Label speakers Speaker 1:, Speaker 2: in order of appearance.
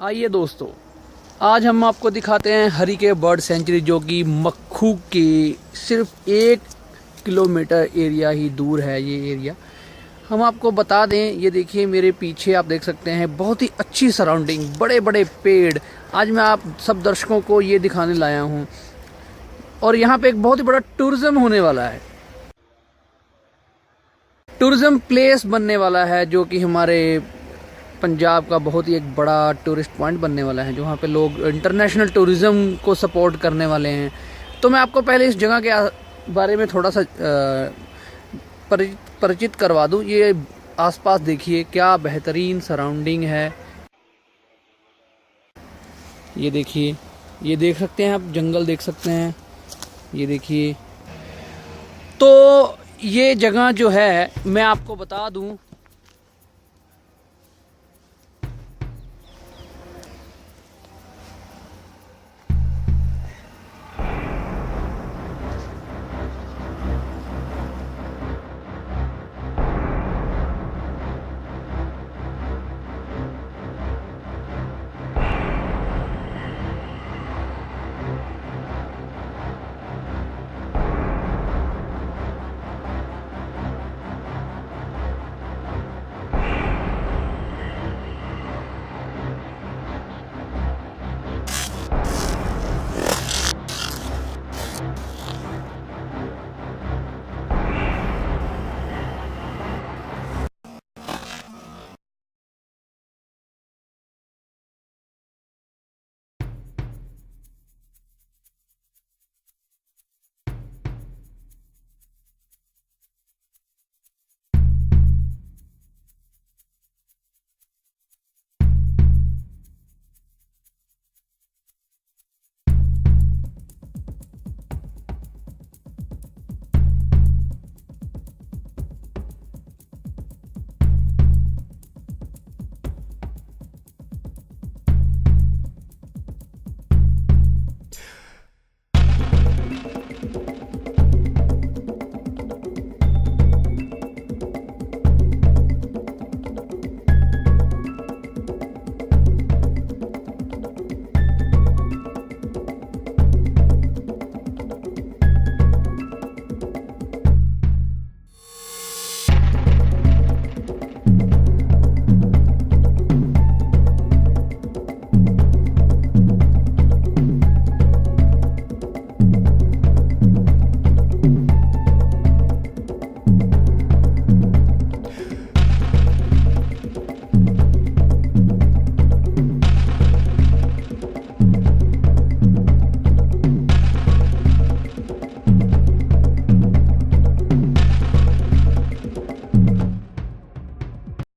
Speaker 1: आइए दोस्तों, आज हम आपको दिखाते हैं हरिके बर्ड सेंचुरी, जो कि मक्खू के सिर्फ 1 किलोमीटर एरिया ही दूर है। ये एरिया हम आपको बता दें, ये देखिए मेरे पीछे आप देख सकते हैं बहुत ही अच्छी सराउंडिंग, बड़े बड़े पेड़। आज मैं आप सब दर्शकों को ये दिखाने लाया हूँ। और यहाँ पे एक बहुत ही बड़ा टूरिज्म होने वाला है, टूरिज्म प्लेस बनने वाला है, जो कि हमारे पंजाब का बहुत ही एक बड़ा टूरिस्ट पॉइंट बनने वाला है, जहाँ पे लोग इंटरनेशनल टूरिज्म को सपोर्ट करने वाले हैं। तो मैं आपको पहले इस जगह के बारे में थोड़ा सा परिचित करवा दूं। ये आसपास देखिए क्या बेहतरीन सराउंडिंग है। ये देखिए, ये देख सकते हैं आप, जंगल देख सकते हैं, ये देखिए। तो ये जगह जो है, मैं आपको बता दूं